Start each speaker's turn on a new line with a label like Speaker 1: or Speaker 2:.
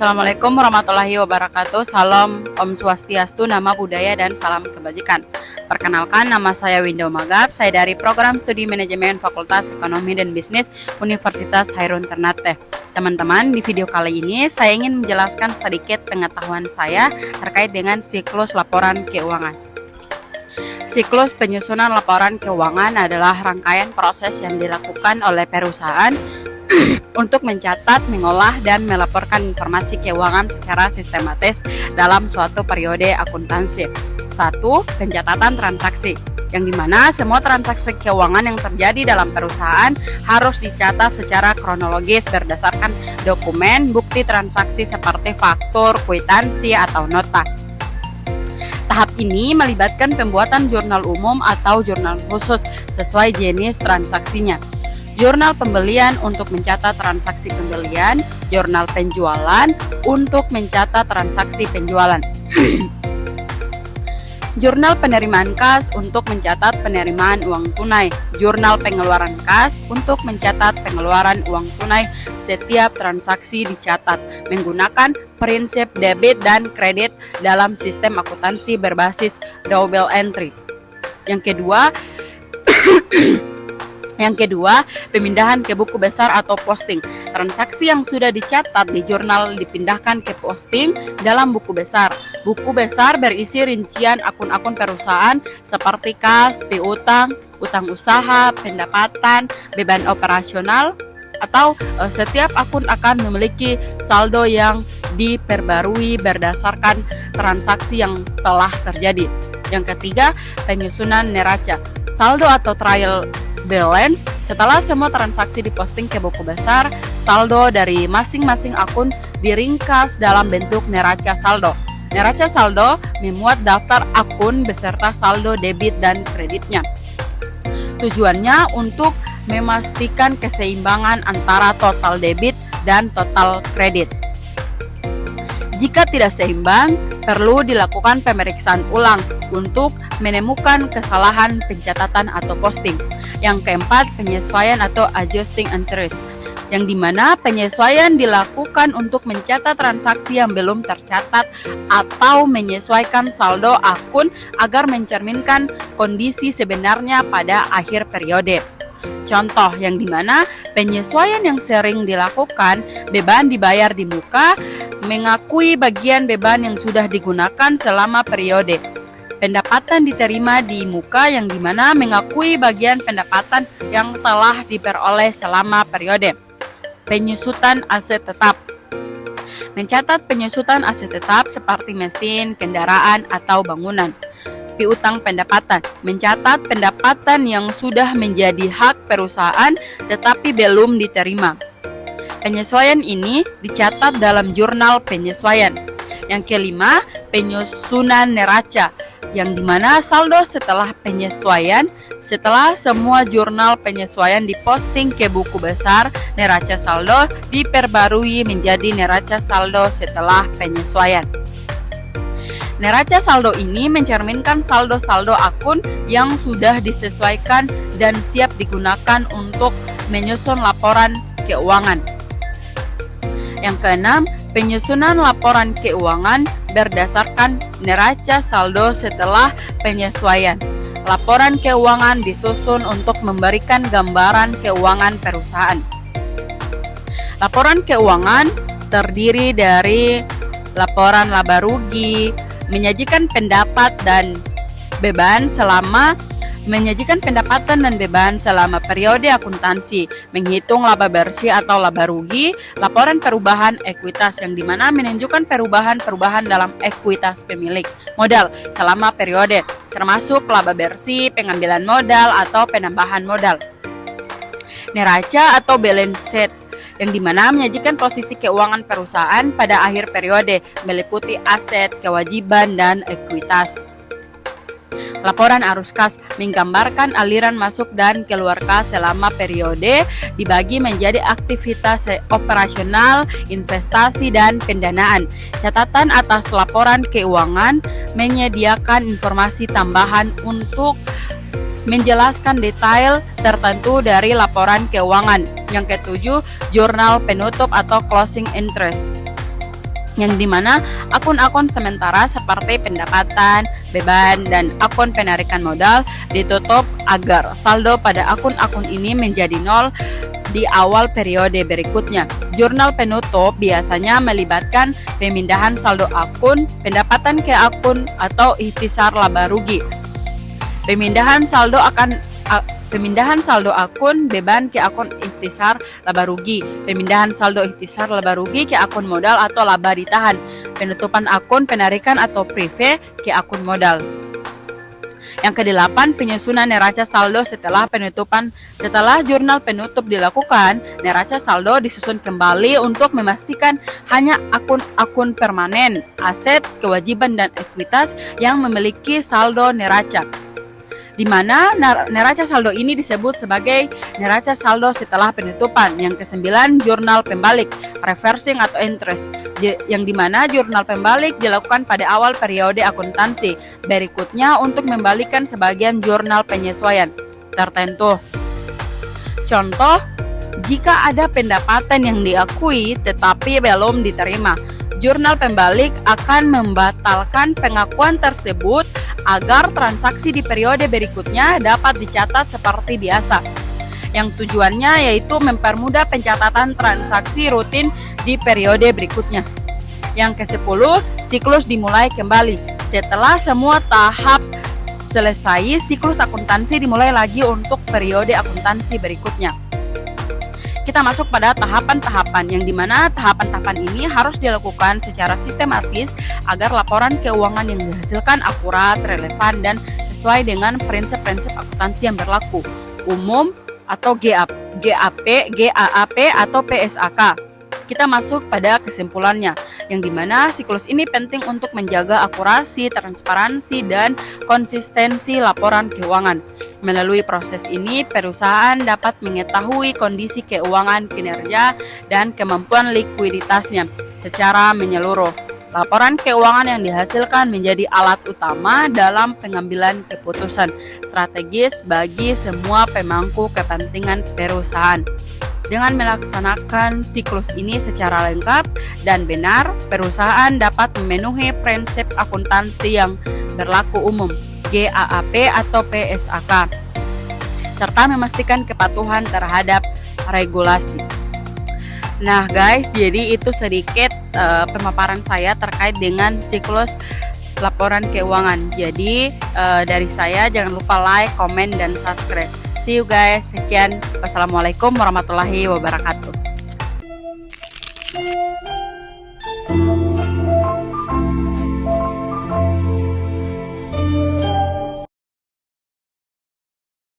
Speaker 1: Assalamualaikum warahmatullahi wabarakatuh. Salam Om Swastiastu, nama budaya dan salam kebajikan. Perkenalkan, nama saya Window Magab. Saya dari Program Studi Manajemen Fakultas Ekonomi dan Bisnis Universitas Hairun Ternate. Teman-teman, di video kali ini saya ingin menjelaskan sedikit pengetahuan saya terkait dengan siklus laporan keuangan. Siklus penyusunan laporan keuangan adalah rangkaian proses yang dilakukan oleh perusahaan untuk mencatat, mengolah, dan melaporkan informasi keuangan secara sistematis dalam suatu periode akuntansi. 1. Pencatatan transaksi, yang dimana semua transaksi keuangan yang terjadi dalam perusahaan harus dicatat secara kronologis berdasarkan dokumen bukti transaksi seperti faktur, kwitansi, atau nota. Tahap ini melibatkan pembuatan jurnal umum atau jurnal khusus sesuai jenis transaksinya. Jurnal pembelian untuk mencatat transaksi pembelian, jurnal penjualan untuk mencatat transaksi penjualan. Jurnal penerimaan kas untuk mencatat penerimaan uang tunai, jurnal pengeluaran kas untuk mencatat pengeluaran uang tunai. Setiap transaksi dicatat menggunakan prinsip debit dan kredit dalam sistem akuntansi berbasis double entry. Yang kedua, pemindahan ke buku besar atau posting. Transaksi yang sudah dicatat di jurnal dipindahkan ke posting dalam buku besar. Buku besar berisi rincian akun-akun perusahaan seperti kas, piutang, utang usaha, pendapatan, beban operasional, atau setiap akun akan memiliki saldo yang diperbarui berdasarkan transaksi yang telah terjadi. Yang ketiga, penyusunan neraca. Saldo atau trial balance. Setelah semua transaksi diposting ke buku besar, saldo dari masing-masing akun diringkas dalam bentuk neraca saldo. Neraca saldo memuat daftar akun beserta saldo debit dan kreditnya. Tujuannya untuk memastikan keseimbangan antara total debit dan total kredit. Jika tidak seimbang, perlu dilakukan pemeriksaan ulang untuk menemukan kesalahan pencatatan atau posting. Yang keempat, penyesuaian atau adjusting entries, yang dimana penyesuaian dilakukan untuk mencatat transaksi yang belum tercatat atau menyesuaikan saldo akun agar mencerminkan kondisi sebenarnya pada akhir periode. Contoh yang dimana penyesuaian yang sering dilakukan, beban dibayar di muka, mengakui bagian beban yang sudah digunakan selama periode. Pendapatan diterima di muka, yang dimana mengakui bagian pendapatan yang telah diperoleh selama periode. Penyusutan aset tetap. Mencatat penyusutan aset tetap seperti mesin, kendaraan, atau bangunan. Piutang pendapatan. Mencatat pendapatan yang sudah menjadi hak perusahaan tetapi belum diterima. Penyesuaian ini dicatat dalam jurnal penyesuaian. Yang kelima, penyusunan neraca, yang dimana saldo setelah penyesuaian. Setelah semua jurnal penyesuaian diposting ke buku besar, neraca saldo diperbarui menjadi neraca saldo setelah penyesuaian. Neraca saldo ini mencerminkan saldo-saldo akun yang sudah disesuaikan dan siap digunakan untuk menyusun laporan keuangan. Yang keenam, penyusunan laporan keuangan berdasarkan neraca saldo setelah penyesuaian. Laporan keuangan disusun untuk memberikan gambaran keuangan perusahaan. Laporan keuangan terdiri dari laporan laba rugi, menyajikan pendapatan dan beban selama periode akuntansi, menghitung laba bersih atau laba rugi, laporan perubahan ekuitas, yang dimana menunjukkan perubahan dalam ekuitas pemilik modal selama periode, termasuk laba bersih, pengambilan modal, atau penambahan modal. Neraca atau balance sheet, yang dimana menyajikan posisi keuangan perusahaan pada akhir periode, meliputi aset, kewajiban, dan ekuitas. Laporan arus kas menggambarkan aliran masuk dan keluar kas selama periode, dibagi menjadi aktivitas operasional, investasi, dan pendanaan. Catatan atas laporan keuangan menyediakan informasi tambahan untuk menjelaskan detail tertentu dari laporan keuangan. Yang ketujuh, jurnal penutup atau closing interest. yang dimana akun-akun sementara seperti pendapatan, beban, dan akun penarikan modal ditutup agar saldo pada akun-akun ini menjadi nol di awal periode berikutnya. Jurnal penutup biasanya melibatkan pemindahan saldo akun, pendapatan ke akun, atau ikhtisar laba rugi. Pemindahan saldo akun beban ke akun ikhtisar laba rugi, pemindahan saldo ikhtisar laba rugi ke akun modal atau laba ditahan, penutupan akun penarikan atau prive ke akun modal. Yang ke-8, penyusunan neraca saldo setelah penutupan. Setelah jurnal penutup dilakukan, neraca saldo disusun kembali untuk memastikan hanya akun-akun permanen, aset, kewajiban, dan ekuitas yang memiliki saldo neraca, di mana neraca saldo ini disebut sebagai neraca saldo setelah penutupan. Yang ke-9, jurnal pembalik, reversing atau interest, yang dimana jurnal pembalik dilakukan pada awal periode akuntansi berikutnya untuk membalikan sebagian jurnal penyesuaian tertentu. Contoh, jika ada pendapatan yang diakui tetapi belum diterima, jurnal pembalik akan membatalkan pengakuan tersebut agar transaksi di periode berikutnya dapat dicatat seperti biasa. Yang tujuannya yaitu mempermudah pencatatan transaksi rutin di periode berikutnya. Yang ke-10, siklus dimulai kembali. Setelah semua tahap selesai, siklus akuntansi dimulai lagi untuk periode akuntansi berikutnya. Kita masuk pada tahapan-tahapan, yang dimana tahapan-tahapan ini harus dilakukan secara sistematis agar laporan keuangan yang dihasilkan akurat, relevan, dan sesuai dengan prinsip-prinsip akuntansi yang berlaku umum atau GAAP atau PSAK. Kita masuk pada kesimpulannya, yang dimana siklus ini penting untuk menjaga akurasi, transparansi, dan konsistensi laporan keuangan. Melalui proses ini, perusahaan dapat mengetahui kondisi keuangan, kinerja, dan kemampuan likuiditasnya secara menyeluruh. Laporan keuangan yang dihasilkan menjadi alat utama dalam pengambilan keputusan strategis bagi semua pemangku kepentingan perusahaan. Dengan melaksanakan siklus ini secara lengkap dan benar, perusahaan dapat memenuhi prinsip akuntansi yang berlaku umum, GAAP atau PSAK, serta memastikan kepatuhan terhadap regulasi. Nah guys, jadi itu sedikit pemaparan saya terkait dengan siklus laporan keuangan. Jadi dari saya, jangan lupa like, komen, dan subscribe. See you guys. Sekian. Wassalamualaikum warahmatullahi wabarakatuh.